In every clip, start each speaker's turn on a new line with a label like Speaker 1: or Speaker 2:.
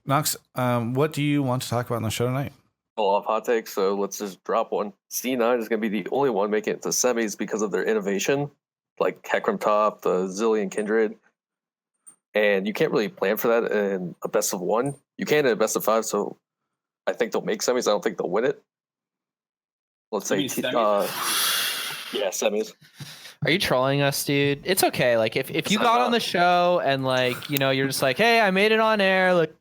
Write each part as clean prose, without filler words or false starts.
Speaker 1: Knox, what do you want to talk about in the show tonight?
Speaker 2: A lot of hot takes, so let's just drop one. C9 is going to be the only one making it to semis because of their innovation, like Hecarim Top, the Zillion Kindred. And you can't really plan for that in a best of one. You can in a best of five, so I think they'll make semis. I don't think they'll win it. Let's say, semis.
Speaker 3: Are you trolling us, dude? It's okay. Like if you got on the show and like, you're just like, hey, I made it on air, like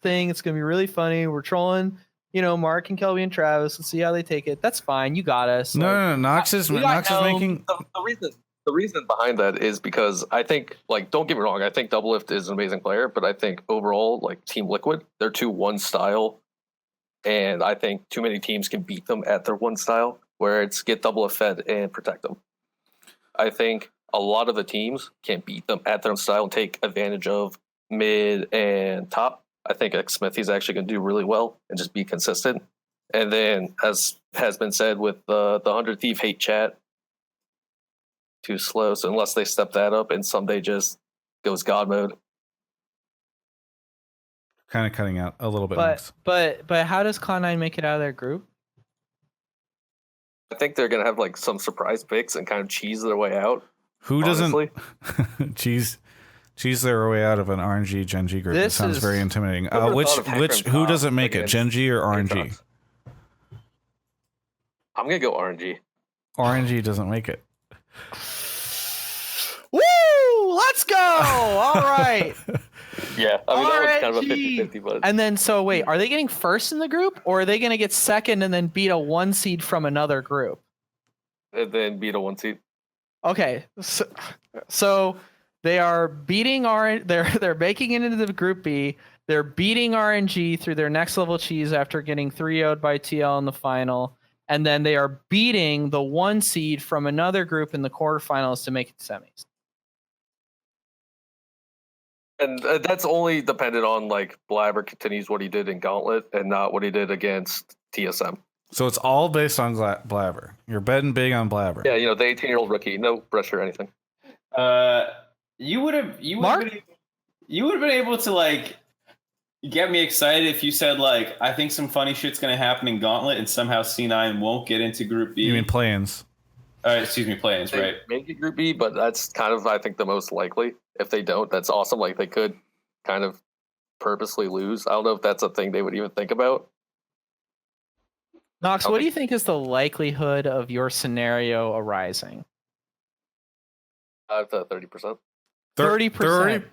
Speaker 3: thing, it's gonna be really funny. We're trolling, Mark and Kelby and Travis. Let's see how they take it. That's fine. You got us.
Speaker 1: No, Knox is making
Speaker 2: the reason behind that is because I think, like, don't get me wrong, I think Doublelift is an amazing player, but I think overall, like Team Liquid, they're too one style, and I think too many teams can beat them at their one style, where it's get Doublelift fed and protect them. I think a lot of the teams can beat them at their own style and take advantage of mid and top. I think Smithy's actually going to do really well and just be consistent. And then, as has been said with the 100 Thief hate chat, too slow. So unless they step that up and someday just goes God mode.
Speaker 1: Kind of cutting out a little bit.
Speaker 3: But how does Cloud9 make it out of their group?
Speaker 2: I think they're going to have like some surprise picks and kind of cheese their way out.
Speaker 1: Who doesn't cheese their way out of an RNG Gen.G group? It sounds very intimidating. Who doesn't make it, Gen.G or RNG?
Speaker 2: I'm going to go RNG.
Speaker 1: RNG doesn't make it.
Speaker 3: Woo! Let's go! All right.
Speaker 2: Yeah, I mean, that was kind of a 50-50. But...
Speaker 3: And then, so wait, are they getting first in the group, or are they going to get second and then beat a 1 seed from another group?
Speaker 2: And then beat a 1 seed.
Speaker 3: Okay, so they are beating they're making it into the group B. They're beating RNG through their next level cheese after getting 3-0'd by TL in the final. And then they are beating the 1 seed from another group in the quarterfinals to make it to semis.
Speaker 2: And that's only dependent on, like, Blabber continues what he did in Gauntlet and not what he did against TSM.
Speaker 1: So it's all based on Blabber. You're betting big on Blabber.
Speaker 2: Yeah, the 18-year-old rookie, no pressure or anything.
Speaker 4: You would have been able to, like, get me excited if you said, like, I think some funny shit's going to happen in Gauntlet and somehow C9 won't get into Group B.
Speaker 1: You mean play-ins?
Speaker 4: Play-ins, right.
Speaker 2: Make it Group B, but that's kind of, I think, the most likely. If they don't, that's awesome. Like, they could kind of purposely lose. I don't know if that's a thing they would even think about.
Speaker 3: Knox, what do you think is the likelihood of your scenario arising?
Speaker 2: 30%.
Speaker 3: 30%.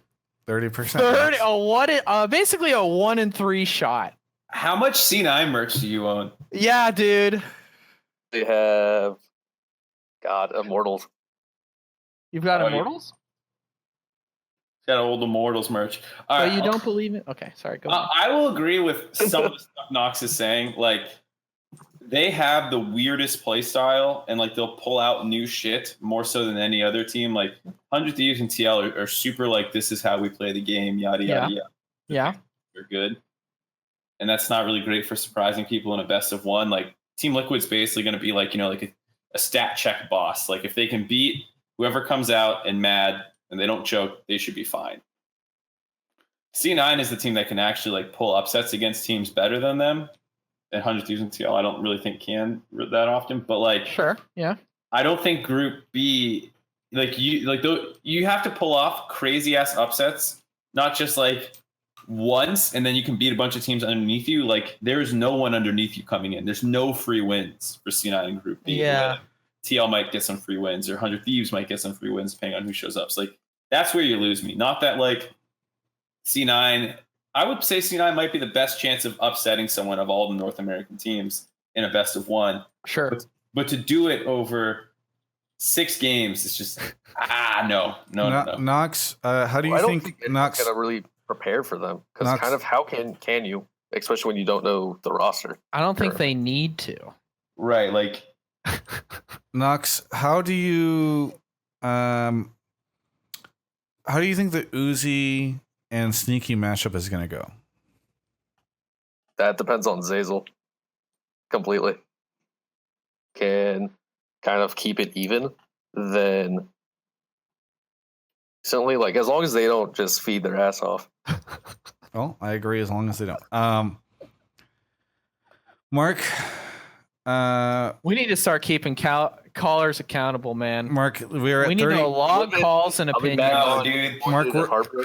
Speaker 1: 30%.
Speaker 3: Basically a 1 in 3 shot.
Speaker 4: How much C9 merch do you own?
Speaker 3: Yeah, dude.
Speaker 2: They have Immortals.
Speaker 3: You've got Immortals?
Speaker 4: Got old Immortals merch.
Speaker 3: All right, you don't believe it? Okay, sorry. Go ahead.
Speaker 4: I will agree with some of the stuff Knox is saying. Like, they have the weirdest play style, and like they'll pull out new shit more so than any other team. Like 100 Thieves and TL are super like, this is how we play the game, yada yada yada.
Speaker 3: Yeah,
Speaker 4: they're good, and that's not really great for surprising people in a best of one. Like Team Liquid's basically going to be like like a stat check boss. Like if they can beat whoever comes out and mad and they don't choke, they should be fine. C9 is the team that can actually like pull upsets against teams better than them. And 100 Thieves and TL, I don't really think can that often, but like,
Speaker 3: sure, yeah.
Speaker 4: I don't think Group B, you have to pull off crazy ass upsets, not just like once and then you can beat a bunch of teams underneath you. Like there is no one underneath you coming in. There's no free wins for C9 in Group B.
Speaker 3: Yeah.
Speaker 4: TL might get some free wins, or 100 Thieves might get some free wins depending on who shows up. So like that's where you lose me. Not that like C9. I would say C9 might be the best chance of upsetting someone of all the North American teams in a best of one.
Speaker 3: Sure.
Speaker 4: But to do it over 6 games, it's just, no.
Speaker 1: Knox, how do you think Knox
Speaker 2: going to really prepare for them? Because kind of how can you, especially when you don't know the roster?
Speaker 3: I don't think they need to.
Speaker 4: Right, like.
Speaker 1: Knox, how do you think the Uzi and Sneaky matchup is going to go?
Speaker 2: That depends on Zazel completely. Can kind of keep it even, then certainly, like, as long as they don't just feed their ass off.
Speaker 1: Well, I agree as long as they don't. Mark,
Speaker 3: we need to start keeping callers accountable, man.
Speaker 1: Mark, we need
Speaker 3: to log calls and opinions.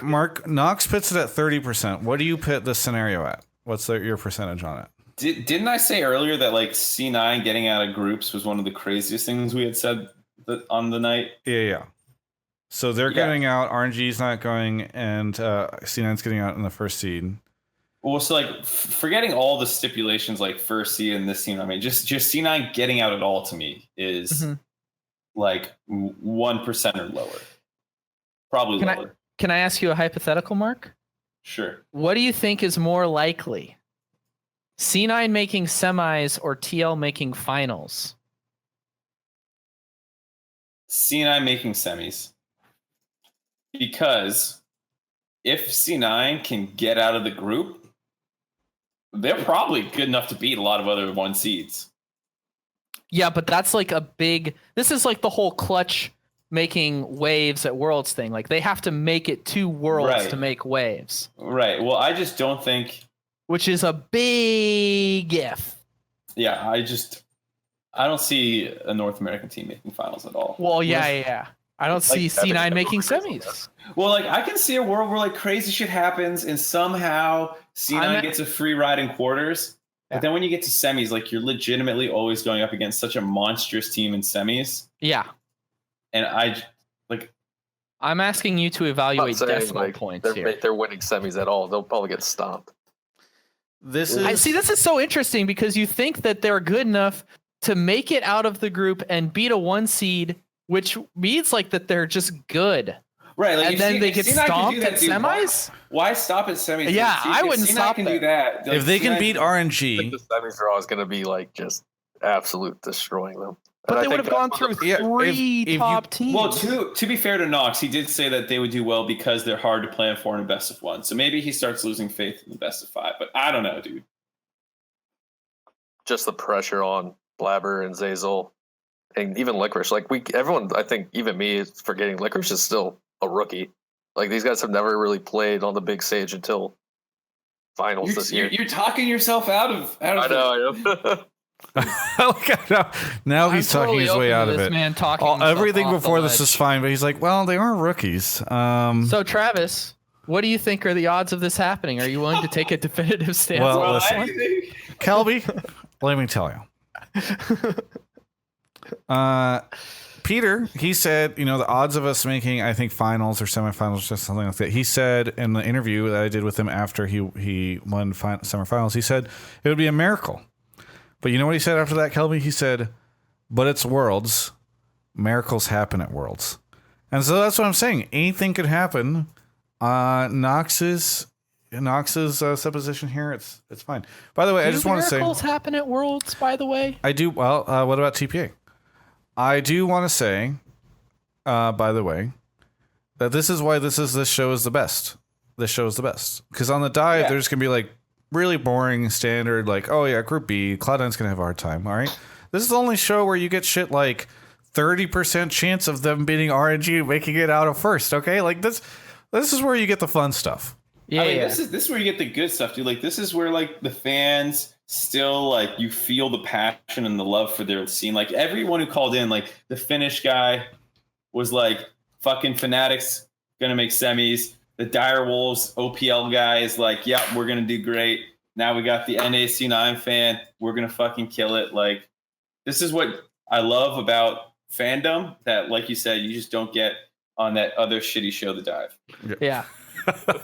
Speaker 1: Mark, Knox puts it at 30%. What do you put this scenario at? What's your percentage on it?
Speaker 4: Didn't I say earlier that like C9 getting out of groups was one of the craziest things we had said on the night?
Speaker 1: Yeah. So they're getting out, RNG's not going, and C9's getting out in the first seed.
Speaker 4: Well, so like forgetting all the stipulations like first seed in this team, I mean, just C9 getting out at all to me is like 1% or lower. Probably lower.
Speaker 3: Can I ask you a hypothetical, Mark?
Speaker 4: Sure.
Speaker 3: What do you think is more likely? C9 making semis or TL making finals?
Speaker 4: C9 making semis. Because if C9 can get out of the group, they're probably good enough to beat a lot of other 1 seeds.
Speaker 3: Yeah, but that's like this is like the whole clutch making waves at Worlds thing. Like they have to make it to Worlds to make waves.
Speaker 4: Right. Well, I just don't think.
Speaker 3: Which is a big if.
Speaker 4: Yeah, I don't see a North American team making finals at all.
Speaker 3: Well, yeah. I don't see C9 making semis.
Speaker 4: Well, like I can see a world where like crazy shit happens and somehow C9 gets a free ride in quarters. Yeah. But then when you get to semis, like you're legitimately always going up against such a monstrous team in semis.
Speaker 3: Yeah.
Speaker 4: And
Speaker 3: I'm asking you to evaluate decimal points here.
Speaker 2: They're winning semis at all. They'll probably get stomped.
Speaker 3: This is so interesting because you think that they're good enough to make it out of the group and beat a 1 seed, which means like that they're just good.
Speaker 4: Right. Like
Speaker 3: and then they get stomped at semis?
Speaker 4: Why stop at semis?
Speaker 3: Yeah, I wouldn't stop
Speaker 4: can do that.
Speaker 1: Like, if they can beat RNG.
Speaker 2: I think the semis draw is going to be like just absolute destroying them.
Speaker 3: But they would have gone through 3 top teams.
Speaker 4: Well, to be fair to Knox, he did say that they would do well because they're hard to plan for in a best of 1. So maybe he starts losing faith in the best of 5. But I don't know, dude.
Speaker 2: Just the pressure on Blabber and Zazel and even Licorice. Like everyone, I think even me is forgetting Licorice is still a rookie. Like these guys have never really played on the big stage until finals this year.
Speaker 4: You're talking yourself out of.
Speaker 2: I know.
Speaker 1: Now he's talking his way out of it.
Speaker 3: Man
Speaker 1: everything before this is fine, but he's like, well, they are rookies.
Speaker 3: So Travis, what do you think are the odds of this happening? Are you willing to take a definitive stance?
Speaker 1: Well, listen, Kelby, let me tell you. Peter, he said, the odds of us making, I think, finals or semifinals, just something like that. He said in the interview that I did with him after he won semifinals, he said it would be a miracle. But you know what he said after that, Kelby? He said, but it's Worlds. Miracles happen at Worlds. And so that's what I'm saying. Anything could happen. Knox's supposition here, it's fine. By the way, I just want to say...
Speaker 3: miracles happen at Worlds, by the way?
Speaker 1: I do. Well, what about TPA? I do want to say, by the way, that this is why this show is the best. This show is the best. Because on the dive, there's going to be like really boring standard, like, oh yeah, Group B, Cloud9's gonna have a hard time. All right, this is the only show where you get shit like 30% chance of them beating RNG and making it out of first. Okay, like this is where you get the fun stuff.
Speaker 4: Yeah, This is where you get the good stuff, dude. Like this is where like the fans still like you feel the passion and the love for their scene. Like everyone who called in, like the Finnish guy was like, fucking Fanatics gonna make semis. The Dire Wolves OPL guy is like, yep, we're going to do great. Now we got the NAC9 fan. We're going to fucking kill it. Like, this is what I love about fandom that, like you said, you just don't get on that other shitty show, The Dive.
Speaker 3: Yeah.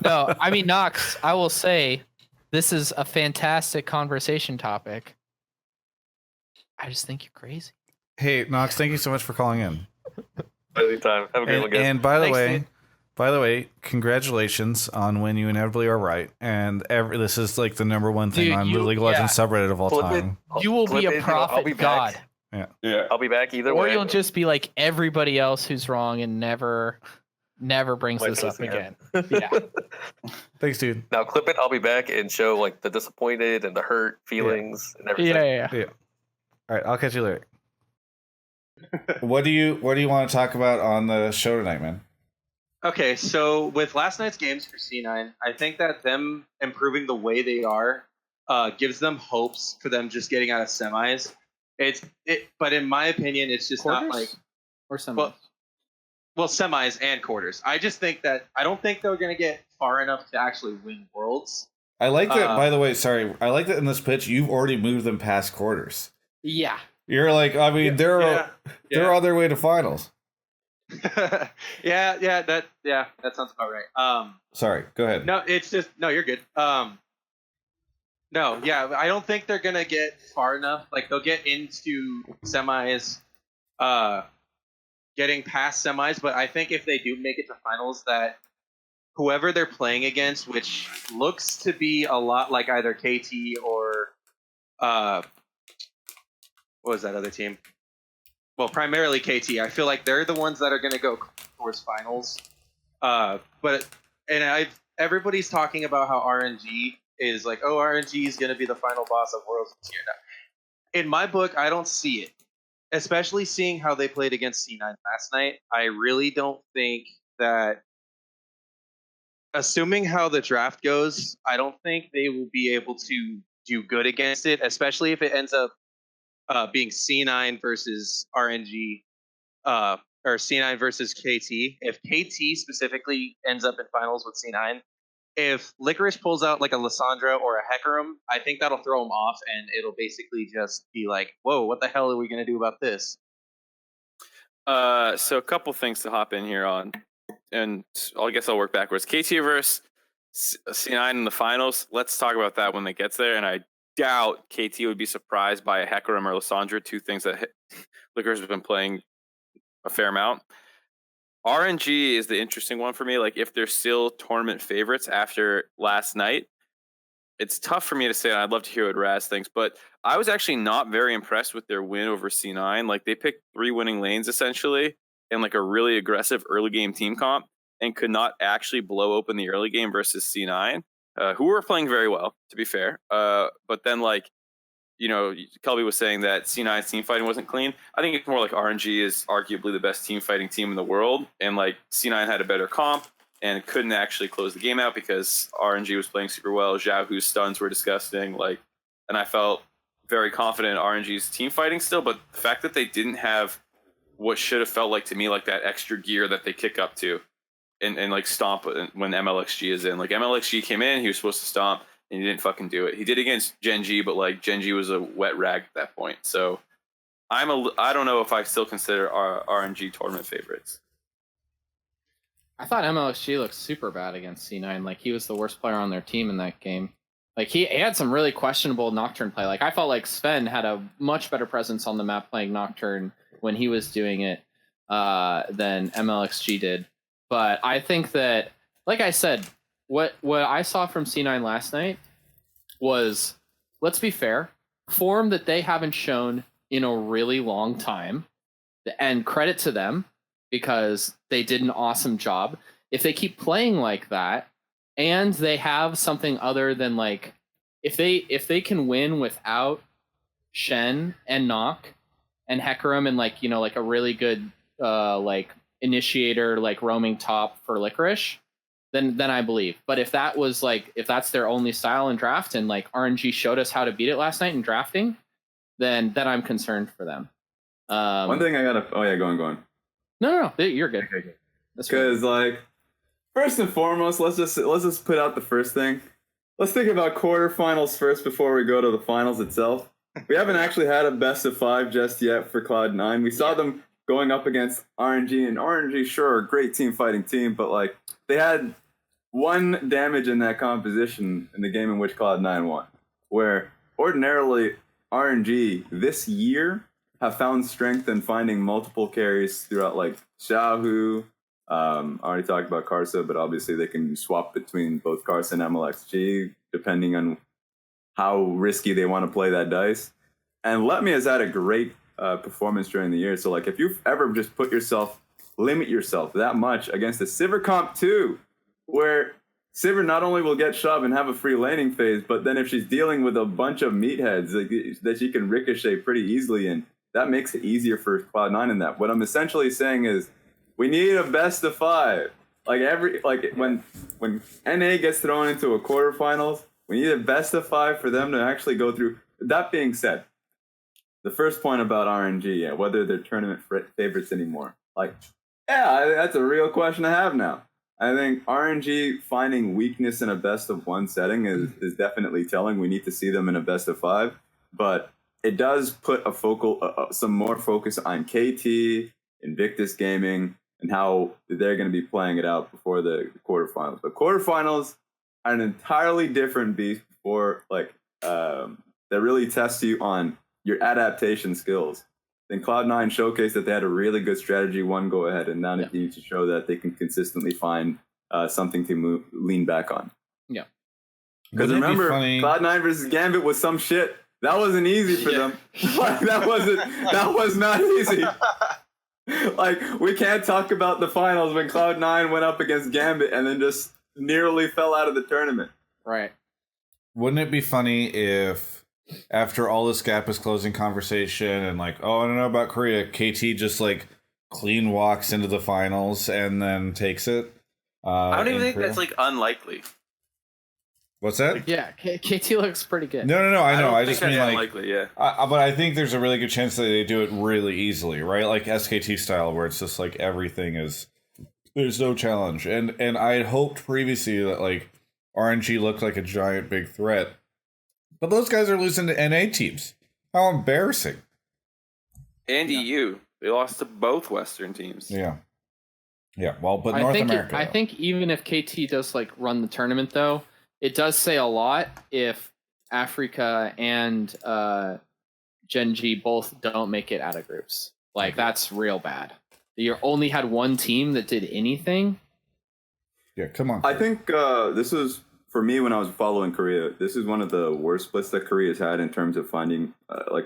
Speaker 3: No, I mean, Knox, I will say this is a fantastic conversation topic. I just think you're crazy.
Speaker 1: Hey, Knox, thank you so much for calling in.
Speaker 2: Anytime. Have a good one, guys.
Speaker 1: And by the way, congratulations on when you inevitably are right. And this is like the number one thing on the League of Legends subreddit of all time.
Speaker 3: You will be a prophet god.
Speaker 1: Yeah.
Speaker 2: I'll be back either way.
Speaker 3: Or you'll just be like everybody else who's wrong and never brings this up again. Yeah.
Speaker 1: Thanks, dude.
Speaker 2: Now clip it. I'll be back and show like the disappointed and the hurt feelings and everything.
Speaker 3: Yeah.
Speaker 1: All right. I'll catch you later. What do you want to talk about on the show tonight, man?
Speaker 5: Okay, so with last night's games for C9, I think that them improving the way they are gives them hopes for them just getting out of semis. But in my opinion, it's just not like
Speaker 3: or semis.
Speaker 5: Well, semis and quarters. I just think that I don't think they're going to get far enough to actually win worlds.
Speaker 1: I like that. By the way, sorry, I like that in this pitch you've already moved them past quarters.
Speaker 3: Yeah,
Speaker 1: You're like, I mean, they're on their way to finals.
Speaker 5: yeah, that sounds about right.
Speaker 1: Sorry, go ahead.
Speaker 5: No, it's just no, you're good. No, yeah, I don't think they're gonna get far enough. Like they'll get into semis, getting past semis, but I think if they do make it to finals, that whoever they're playing against, which looks to be a lot like either KT or what was that other team? Well, primarily KT. I feel like they're the ones that are going to go towards finals. Everybody's talking about how RNG is like, oh, RNG is going to be the final boss of Worlds this year. Now, in my book, I don't see it. Especially seeing how they played against C9 last night, I really don't think that. Assuming how the draft goes, I don't think they will be able to do good against it, especially if it ends up being C9 versus RNG, or C9 versus KT. If KT specifically ends up in finals with C9, if Licorice pulls out like a Lysandra or a Hecarim, I think that'll throw him off, and it'll basically just be like, whoa, what the hell are we going to do about this?
Speaker 6: So a couple things to hop in here on, and I guess I'll work backwards. KT versus C9 in the finals. Let's talk about that when it gets there, and I doubt KT would be surprised by a Hecarim or Lysandra, two things that Licorice has been playing a fair amount. RNG is the interesting one for me. Like, if they're still tournament favorites after last night, it's tough for me to say, and I'd love to hear what Raz thinks, but I was actually not very impressed with their win over C9. Like, they picked 3 winning lanes, essentially, in, like, a really aggressive early game team comp, and could not actually blow open the early game versus C9, who were playing very well, to be fair. But then, like, you know, Kelby was saying that C9's team fighting wasn't clean. I think it's more like RNG is arguably the best team fighting team in the world, and like C9 had a better comp and couldn't actually close the game out because RNG was playing super well. Xiaohu's stuns were disgusting, and I felt very confident in RNG's team fighting still, but the fact that they didn't have what should have felt like to me like that extra gear that they kick up to and like stomp when MLXG is in. Like, MLXG came in, he was supposed to stomp, and he didn't fucking do it. He did against Genji, but like Genji was a wet rag at that point. So I don't know if I still consider our RNG tournament favorites.
Speaker 3: I thought MLXG looked super bad against C9. Like, he was the worst player on their team in that game. Like, he had some really questionable Nocturne play. Like, I felt like Sven had a much better presence on the map playing Nocturne when he was doing it than MLXG did. But I think that, like I said, what I saw from C9 last night was, let's be fair, form that they haven't shown in a really long time, and credit to them because they did an awesome job. If they keep playing like that, and they have something other than, like, if they can win without Shen and Nock and Hecarim and, like, you know, like a really good like initiator, like roaming top for Licorice, then I believe. But if that's their only style in draft, and like RNG showed us how to beat it last night in drafting, then I'm concerned for them.
Speaker 7: One thing I gotta. Oh yeah, go on.
Speaker 3: No, you're good.
Speaker 7: Okay. Because like, first and foremost, let's just put out the first thing. Let's think about quarterfinals first before we go to the finals itself. We haven't actually had a best of 5 just yet for Cloud9. We saw them going up against RNG, and RNG, sure, great team fighting team, but like, they had 1 damage in that composition in the game in which Cloud9 won, where ordinarily RNG this year have found strength in finding multiple carries throughout, like Xiaohu. I already talked about Karsa, but obviously they can swap between both Karsa and MLXG depending on how risky they want to play that dice. And Letme has had a great performance during the year. So like, if you've ever just limit yourself that much against a Sivir comp too, where Sivir not only will get shoved and have a free laning phase, but then if she's dealing with a bunch of meatheads, like, that she can ricochet pretty easily, and that makes it easier for Cloud9 in that. What I'm essentially saying is, we need a best of 5. when NA gets thrown into a quarterfinals, we need a best of 5 for them to actually go through. That being said, the first point about RNG, whether they're tournament favorites anymore, that's a real question I have now. I think RNG finding weakness in a best of 1 setting is definitely telling. We need to see them in a best of 5, but it does put some more focus on KT, Invictus Gaming, and how they're going to be playing it out before the quarterfinals. The quarterfinals are an entirely different beast that really tests you on your adaptation skills. Then Cloud9 showcased that they had a really good strategy, one go ahead, and now they need to show that they can consistently find something to lean back on.
Speaker 3: Yeah.
Speaker 7: Because remember, Cloud9 versus Gambit was some shit. That wasn't easy for them. That was not easy. We can't talk about the finals when Cloud9 went up against Gambit and then just nearly fell out of the tournament.
Speaker 3: Right.
Speaker 1: Wouldn't it be funny if after all this gap is closing conversation and I don't know about Korea, KT just clean walks into the finals and then takes it?
Speaker 6: I don't even think
Speaker 1: Korea?
Speaker 6: that's unlikely.
Speaker 1: What's that?
Speaker 3: Yeah, KT looks pretty good.
Speaker 1: No, I know. I just mean
Speaker 6: unlikely, yeah.
Speaker 1: But I think there's a really good chance that they do it really easily, right? Like SKT style, where it's just everything is, there's no challenge. And I had hoped previously that RNG looked like a giant big threat, but those guys are losing to NA teams. How embarrassing!
Speaker 6: And EU, they lost to both Western teams.
Speaker 1: Yeah. Well, but North America.
Speaker 3: I think even if KT does run the tournament though, it does say a lot if Africa and Gen G both don't make it out of groups. That's real bad. You only had one team that did anything.
Speaker 1: Yeah, come on.
Speaker 7: I think this was, for me, when I was following Korea, this is one of the worst splits that Korea's had in terms of finding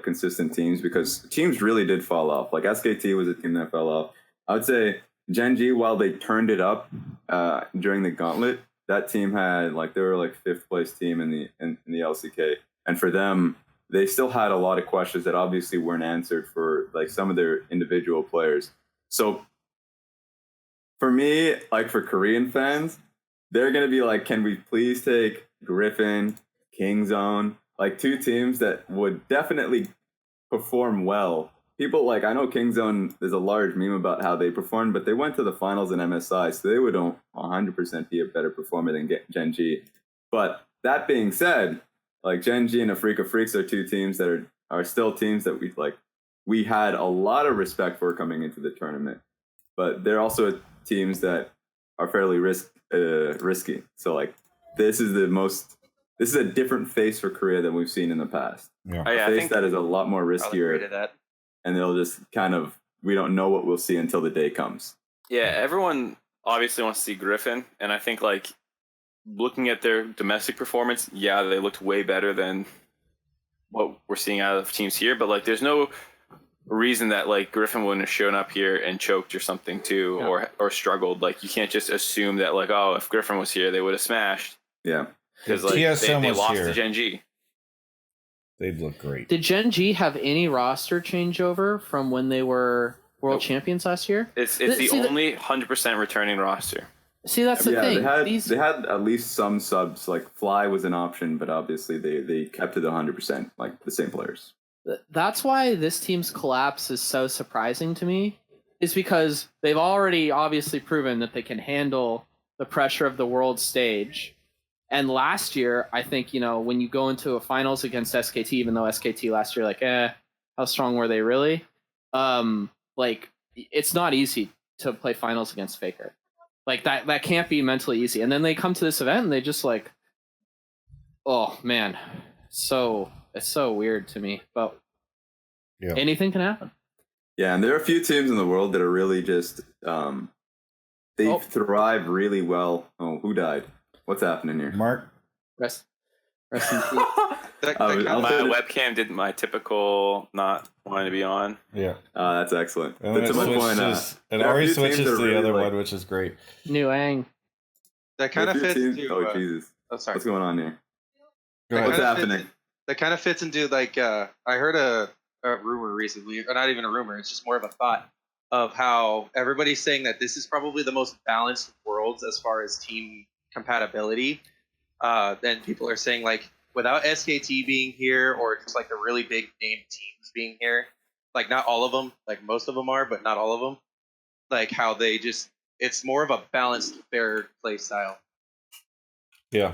Speaker 7: consistent teams, because teams really did fall off. SKT was a team that fell off. I would say Gen G, while they turned it up during the gauntlet, that team had they were 5th place team in the LCK, and for them, they still had a lot of questions that obviously weren't answered for some of their individual players. So for me, for Korean fans, they're gonna be can we please take Griffin, Kingzone, 2 teams that would definitely perform well. People I know Kingzone, there's a large meme about how they performed, but they went to the finals in MSI, so they would 100% be a better performer than Gen G. But that being said, Gen G and Africa Freaks are 2 teams that are still teams that we had a lot of respect for coming into the tournament. But they're also teams that are fairly risky. So this is a different face for Korea than we've seen in the past.
Speaker 1: Yeah.
Speaker 7: A face that is a lot more riskier. And they'll just we don't know what we'll see until the day comes.
Speaker 6: Yeah, everyone obviously wants to see Griffin, and I think looking at their domestic performance, they looked way better than what we're seeing out of teams here, but there's no reason that Griffin wouldn't have shown up here and choked or something too, or struggled. You can't just assume that if Griffin was here, they would have smashed.
Speaker 7: Yeah,
Speaker 6: because
Speaker 1: TSM
Speaker 6: they
Speaker 1: was
Speaker 6: lost
Speaker 1: here,
Speaker 6: to Gen G.
Speaker 1: They'd look great.
Speaker 3: Did Gen G have any roster changeover from when they were world champions last year?
Speaker 6: It's the only 100% returning roster.
Speaker 3: See, that's the thing.
Speaker 7: They had at least some subs. Fly was an option, but obviously they kept it 100%, the same players.
Speaker 3: That's why this team's collapse is so surprising to me, is because they've already obviously proven that they can handle the pressure of the world stage. And last year, I think, when you go into a finals against SKT, even though SKT last year, how strong were they really? It's not easy to play finals against Faker. That can't be mentally easy. And then they come to this event and they just oh man, it's so weird to me, but anything can happen.
Speaker 7: Yeah, and there are a few teams in the world that are really just they thrive really well. Oh, who died? What's happening here?
Speaker 1: Mark?
Speaker 3: Rest in peace.
Speaker 6: My webcam did my typical not wanting to be on.
Speaker 1: Yeah.
Speaker 7: That's excellent.
Speaker 1: And then it Ari switches to the other one, which is great.
Speaker 3: Nuang.
Speaker 5: That kind of fits into...
Speaker 7: Oh, Jesus.
Speaker 5: Sorry.
Speaker 7: What's going on here?
Speaker 1: What's
Speaker 7: happening?
Speaker 5: That kind of fits into, I heard a rumor recently, or not even a rumor, it's just more of a thought. of how everybody's saying that this is probably the most balanced worlds as far as team compatibility. Then people are saying like without SKT being here or just like the really big name teams being here, like not all of them, like most of them are, but not all of them. Like how they just, it's more of a balanced, fair play style.
Speaker 1: Yeah.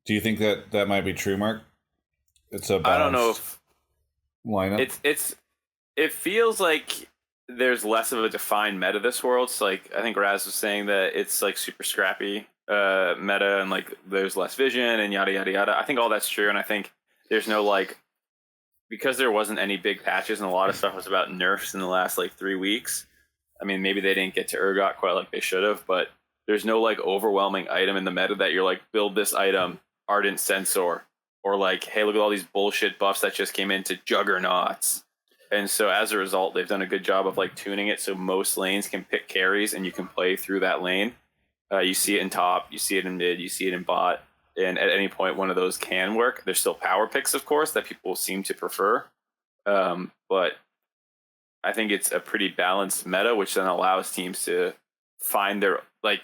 Speaker 1: Do you think that might be true, Mark? It's a balanced
Speaker 6: I don't know if
Speaker 1: lineup.
Speaker 6: It feels like there's less of a defined meta this world. So like I think Raz was saying that it's like super scrappy meta and like there's less vision and yada yada yada. I think all that's true, and I think there's no like, because there wasn't any big patches and a lot of stuff was about nerfs in the last like 3 weeks. I mean, maybe they didn't get to Urgot quite like they should have, but there's no like overwhelming item in the meta that you're like, build this item, Ardent Sensor, or like, hey, look at all these bullshit buffs that just came into Juggernauts. And so as a result, they've done a good job of like tuning it so most lanes can pick carries and you can play through that lane. You see it in top, you see it in mid, you see it in bot, and at any point one of those can work. There's still power picks, of course, that people seem to prefer, but I think it's a pretty balanced meta, which then allows teams to find their, like,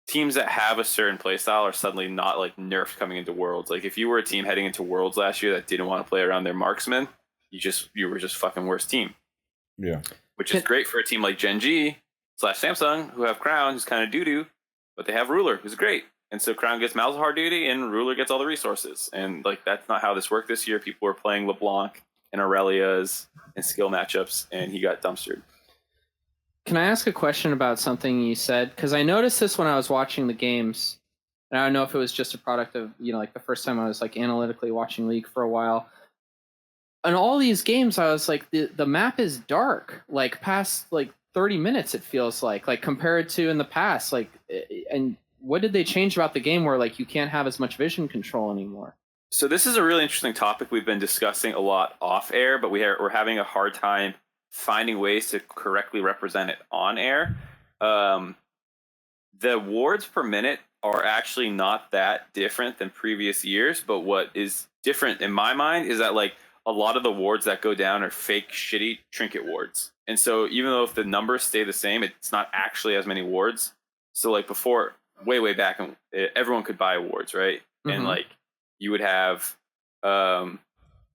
Speaker 6: teams that have a certain playstyle are suddenly not like nerfed coming into Worlds. Like if you were a team heading into Worlds last year that didn't want to play around their marksman, you were just fucking worst team.
Speaker 1: Yeah.
Speaker 6: Which is great for a team like Gen G / Samsung, who have Crown, who's kind of doo-doo, but they have Ruler, who's great. And so Crown gets Malzahar duty and Ruler gets all the resources. And like that's not how this worked this year. People were playing LeBlanc and Aurelia's and skill matchups, and he got dumpstered.
Speaker 3: Can I ask a question about something you said? Because I noticed this when I was watching the games, and I don't know if it was just a product of, you know, like the first time I was like analytically watching League for a while. In all these games, I was like, the map is dark, like past like 30 minutes, it feels like compared to in the past, like, and what did they change about the game where like you can't have as much vision control anymore?
Speaker 6: So this is a really interesting topic we've been discussing a lot off air, but we're having a hard time finding ways to correctly represent it on air. The wards per minute are actually not that different than previous years, but what is different in my mind is that like a lot of the wards that go down are fake shitty trinket wards. And so even though if the numbers stay the same, it's not actually as many wards. So like before, way back, everyone could buy wards, right? Mm-hmm. And like you would have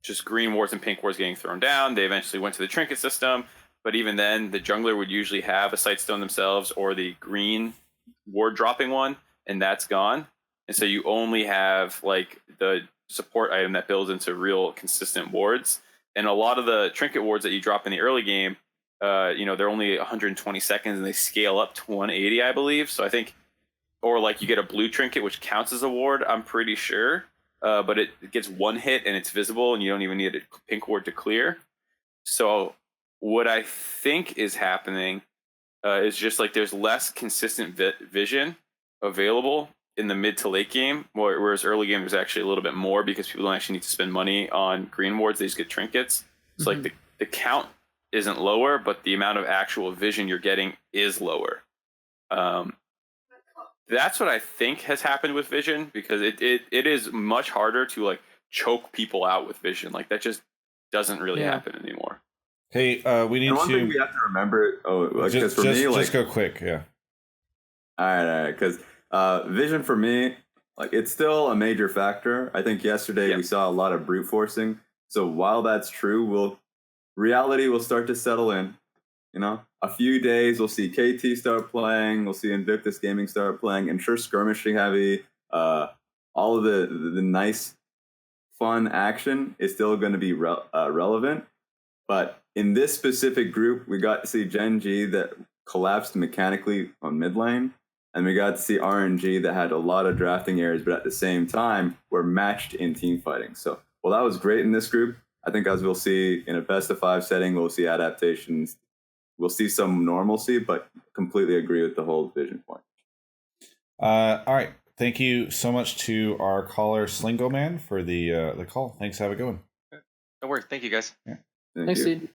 Speaker 6: just green wards and pink wards getting thrown down. They eventually went to the trinket system, but even then the jungler would usually have a sightstone themselves or the green ward dropping one, and that's gone. And so you only have like the support item that builds into real consistent wards. And a lot of the trinket wards that you drop in the early game, they're only 120 seconds and they scale up to 180, I believe. So I think, or like you get a blue trinket, which counts as a ward, I'm pretty sure. But it gets one hit and it's visible and you don't even need a pink ward to clear. So what I think is happening is just like there's less consistent vision available in the mid to late game, whereas early game there's actually a little bit more because people don't actually need to spend money on green wards. They just get trinkets. So like the count isn't lower, but the amount of actual vision you're getting is lower. That's what I think has happened with vision, because it is much harder to like choke people out with vision. Like that just doesn't really happen anymore.
Speaker 1: Hey, we need
Speaker 7: one thing we have to remember. Just
Speaker 1: go quick. Yeah.
Speaker 7: All right. Because vision for me, like it's still a major factor. I think yesterday we saw a lot of brute forcing. So while that's true, reality will start to settle in. You know, a few days we'll see KT start playing, we'll see Invictus Gaming start playing, and sure, skirmishing heavy, all of the nice, fun action is still going to be relevant. But in this specific group, we got to see Gen G that collapsed mechanically on mid lane, and we got to see RNG that had a lot of drafting errors, but at the same time were matched in team fighting. So, well, that was great in this group. I think as we'll see in a best of 5 setting, we'll see adaptations. We'll see some normalcy, but completely agree with the whole vision point.
Speaker 1: All right. Thank you so much to our caller, Slingo Man, for the call. Thanks. Have a good one.
Speaker 5: No worries. Thank you, guys.
Speaker 1: Yeah.
Speaker 3: Thanks, dude.